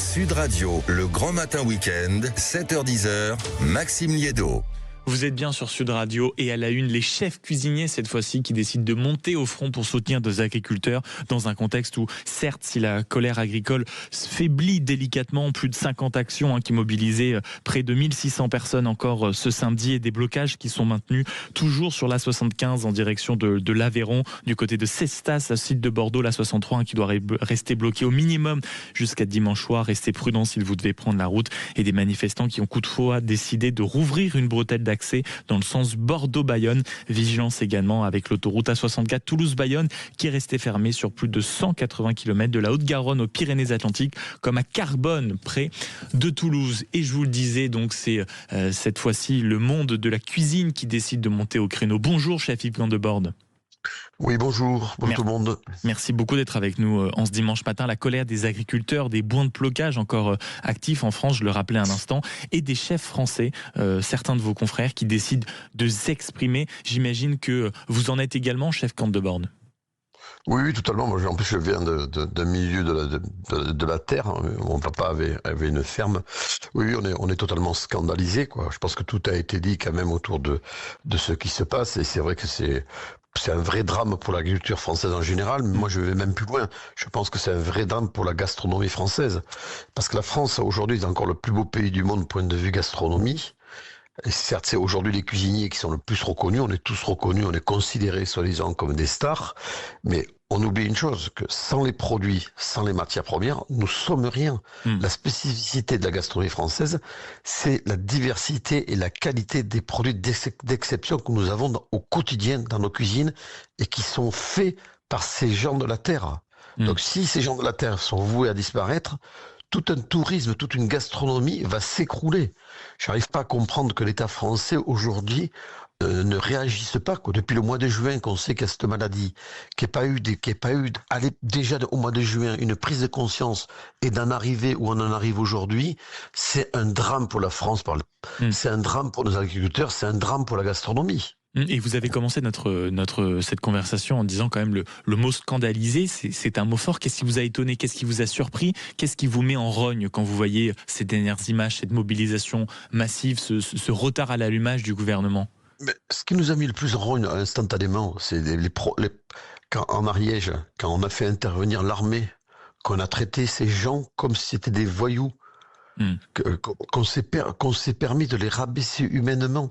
Sud Radio, le grand matin week-end, 7h-10h, Maxime Liédo. Vous êtes bien sur Sud Radio et à la une, les chefs cuisiniers cette fois-ci qui décident de monter au front pour soutenir nos agriculteurs dans un contexte où, certes, si la colère agricole faiblit délicatement, plus de 50 actions qui mobilisaient près de 1600 personnes encore ce samedi et des blocages qui sont maintenus toujours sur la 75 en direction de l'Aveyron, du côté de Cestas, site de Bordeaux, la 63 qui doit rester bloquée au minimum jusqu'à dimanche soir. Restez prudents si vous devez prendre la route, et des manifestants qui ont coup de foi décidé de rouvrir une bretelle d'accès dans le sens Bordeaux-Bayonne. Vigilance également avec l'autoroute A64 Toulouse-Bayonne qui est restée fermée sur plus de 180 km de la Haute-Garonne aux Pyrénées-Atlantiques, comme à Carbonne près de Toulouse. Et je vous le disais, donc c'est cette fois-ci le monde de la cuisine qui décide de monter au créneau. Bonjour chef Yves Gandebord. Oui, bonjour tout le monde. Merci beaucoup d'être avec nous en ce dimanche matin. La colère des agriculteurs, des points de blocage encore actifs en France, je le rappelais un instant, et des chefs français, certains de vos confrères qui décident de s'exprimer. J'imagine que vous en êtes également, chef Gandebord. Oui, totalement. Moi, en plus, je viens d'un milieu de la terre. Mon papa avait une ferme. Oui, on est totalement scandalisé, quoi. Je pense que tout a été dit quand même autour de ce qui se passe, et c'est vrai que c'est un vrai drame pour l'agriculture française en général, mais moi je vais même plus loin. Je pense que c'est un vrai drame pour la gastronomie française. Parce que la France, aujourd'hui, est encore le plus beau pays du monde, point de vue gastronomie. Et certes, c'est aujourd'hui les cuisiniers qui sont le plus reconnus. On est tous reconnus, on est considérés, soi-disant, comme des stars. Mais on oublie une chose, que sans les produits, sans les matières premières, nous sommes rien. La spécificité de la gastronomie française, c'est la diversité et la qualité des produits d'exception que nous avons au quotidien dans nos cuisines et qui sont faits par ces gens de la terre. Donc si ces gens de la terre sont voués à disparaître, tout un tourisme, toute une gastronomie va s'écrouler. Je n'arrive pas à comprendre que l'État français aujourd'hui ne réagisse pas, quoi. Depuis le mois de juin qu'on sait qu'il y a cette maladie, qu'il n'y ait pas eu déjà au mois de juin une prise de conscience, et d'en arriver où on en arrive aujourd'hui, c'est un drame pour la France, c'est un drame pour nos agriculteurs, c'est un drame pour la gastronomie. Et vous avez commencé cette conversation en disant quand même le mot scandalisé, c'est un mot fort. Qu'est-ce qui vous a étonné? Qu'est-ce qui vous a surpris? Qu'est-ce qui vous met en rogne quand vous voyez ces dernières images, cette mobilisation massive, ce retard à l'allumage du gouvernement? Mais ce qui nous a mis le plus en rogne instantanément, c'est quand en Ariège, quand on a fait intervenir l'armée, qu'on a traité ces gens comme si c'était des voyous. Qu'on s'est permis de les rabaisser humainement,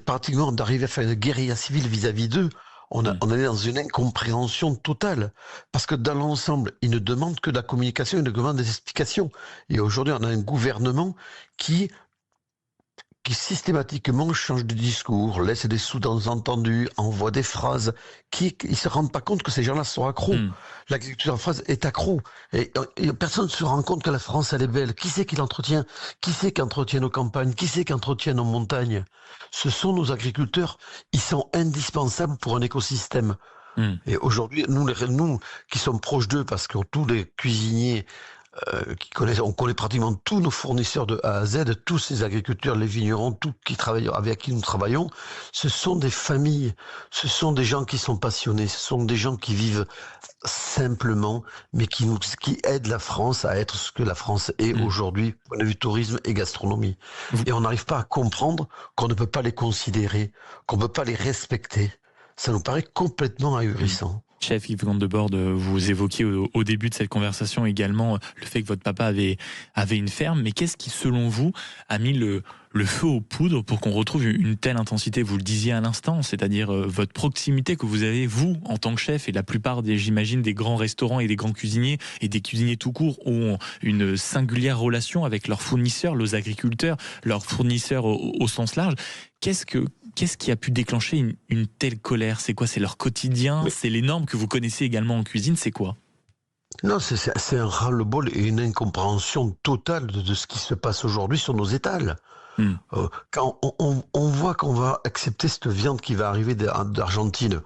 pratiquement d'arriver à faire une guérilla civile vis-à-vis d'eux. On est dans une incompréhension totale. Parce que dans l'ensemble, ils ne demandent que de la communication, ils ne demandent des explications. Et aujourd'hui, on a un gouvernement qui systématiquement change de discours, laisse des sous-entendus, envoie des phrases, ils ne se rendent pas compte que ces gens-là sont accros. L'agriculture en France est accro. Et personne ne se rend compte que la France, elle est belle. Qui c'est qui l'entretient? Qui c'est qui entretient nos campagnes? Qui c'est qui entretient nos montagnes? Ce sont nos agriculteurs. Ils sont indispensables pour un écosystème. Et aujourd'hui, nous qui sommes proches d'eux, parce que tous les cuisiniers on connaît pratiquement tous nos fournisseurs de A à Z, tous ces agriculteurs, les vignerons, tous avec qui nous travaillons, ce sont des familles, ce sont des gens qui sont passionnés, ce sont des gens qui vivent simplement, mais qui aident la France à être ce que la France est aujourd'hui, point de vue tourisme et gastronomie. Et on n'arrive pas à comprendre qu'on ne peut pas les considérer, qu'on ne peut pas les respecter. Ça nous paraît complètement ahurissant. Chef Yves Gandebord, vous évoquiez au début de cette conversation également le fait que votre papa avait une ferme, mais qu'est-ce qui, selon vous, a mis le feu aux poudres pour qu'on retrouve une telle intensité? Vous le disiez à l'instant, c'est-à-dire votre proximité que vous avez, vous, en tant que chef, et la plupart, j'imagine, des grands restaurants et des grands cuisiniers, et des cuisiniers tout court, ont une singulière relation avec leurs fournisseurs, leurs agriculteurs, leurs fournisseurs au sens large. Qu'est-ce qui a pu déclencher une telle colère? C'est quoi? C'est leur quotidien? C'est les normes que vous connaissez également en cuisine? C'est quoi? Non, c'est un ras-le-bol et une incompréhension totale de ce qui se passe aujourd'hui sur nos étals. Quand on voit qu'on va accepter cette viande qui va arriver d'Argentine,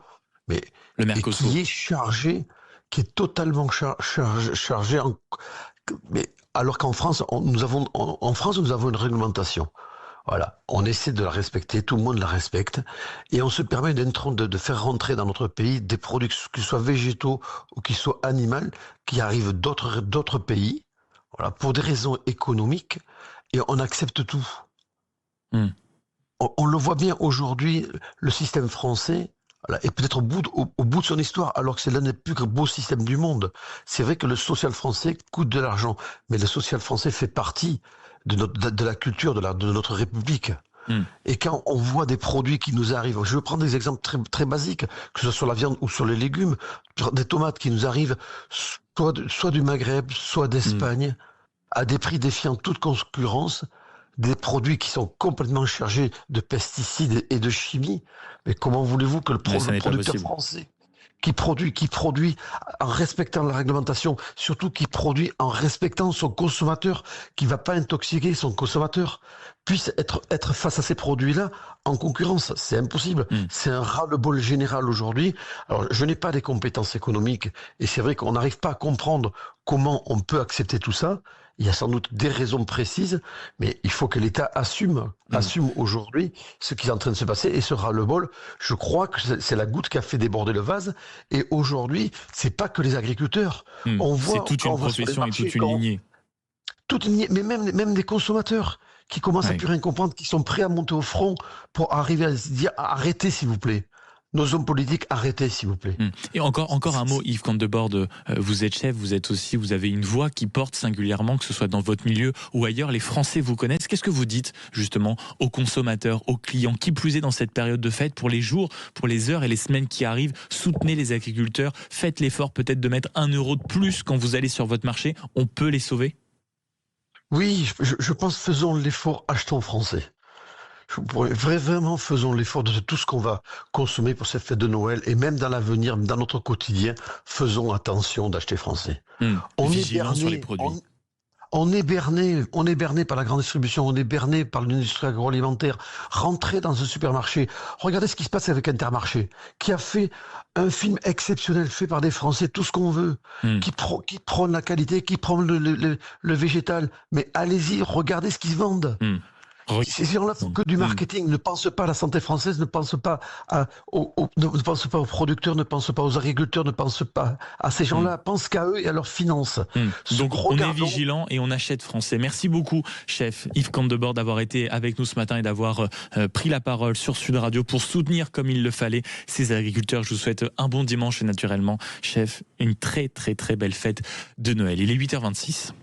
mais le Mercosur, qui est chargée, qui est totalement chargée, mais alors qu'en France, nous avons une réglementation. Voilà, on essaie de la respecter, tout le monde la respecte, et on se permet de faire rentrer dans notre pays des produits, qu'ils soient végétaux ou qu'ils soient animaux, qui arrivent d'autres pays. voilà, pour des raisons économiques, et on accepte tout. Hmm. On le voit bien aujourd'hui, le système français voilà, est peut-être au bout de son histoire, alors que c'est l'un des plus beaux systèmes du monde. C'est vrai que le social français coûte de l'argent, mais le social français fait partie de la culture de notre République. Hmm. Et quand on voit des produits qui nous arrivent, je vais prendre des exemples très, très basiques, que ce soit sur la viande ou sur les légumes, des tomates qui nous arrivent soit du Maghreb, soit d'Espagne, à des prix défiant toute concurrence, des produits qui sont complètement chargés de pesticides et de chimie. Mais comment voulez-vous que le producteur français qui produit en respectant la réglementation, surtout qui produit en respectant son consommateur, qui va pas intoxiquer son consommateur, puisse être face à ces produits-là en concurrence? C'est impossible. C'est un ras-le-bol général aujourd'hui. Alors, je n'ai pas des compétences économiques et c'est vrai qu'on n'arrive pas à comprendre comment on peut accepter tout ça. Il y a sans doute des raisons précises, mais il faut que l'État assume aujourd'hui ce qui est en train de se passer et ce ras-le-bol. Je crois que c'est la goutte qui a fait déborder le vase. Et aujourd'hui, c'est pas que les agriculteurs. On voit, c'est toute une profession et toute une lignée. Toute une lignée, mais même des consommateurs qui commencent à plus rien comprendre, qui sont prêts à monter au front pour arriver à se dire arrêtez s'il vous plaît. Nos hommes politiques, arrêtez s'il vous plaît. Et encore un mot, Yves Kantebord, vous êtes chef, vous avez une voix qui porte singulièrement, que ce soit dans votre milieu ou ailleurs, les Français vous connaissent. Qu'est-ce que vous dites justement aux consommateurs, aux clients, qui plus est dans cette période de fête, pour les jours, pour les heures et les semaines qui arrivent? Soutenez les agriculteurs, faites l'effort peut-être de mettre 1 euro de plus quand vous allez sur votre marché, on peut les sauver? Oui, je pense faisons l'effort, achetons français. Vraiment, faisons l'effort de tout ce qu'on va consommer pour cette fête de Noël et même dans l'avenir, dans notre quotidien, faisons attention d'acheter français. On est berné sur les produits. On est berné par la grande distribution, on est berné par l'industrie agroalimentaire. Rentrez dans un supermarché, regardez ce qui se passe avec Intermarché, qui a fait un film exceptionnel fait par des Français, tout ce qu'on veut, qui prône la qualité, qui prône le végétal. Mais allez-y, regardez ce qu'ils vendent. Ces gens-là font que du marketing, ne pensent pas à la santé française, ne pensent pas ne pensent pas aux producteurs, ne pensent pas aux agriculteurs, ne pensent pas à ces gens-là, pensent qu'à eux et à leurs finances. Donc on est vigilant et on achète français. Merci beaucoup, chef Yves Kantebord, d'avoir été avec nous ce matin et d'avoir pris la parole sur Sud Radio pour soutenir comme il le fallait ces agriculteurs. Je vous souhaite un bon dimanche et naturellement, chef, une très très très belle fête de Noël. Il est 8h26.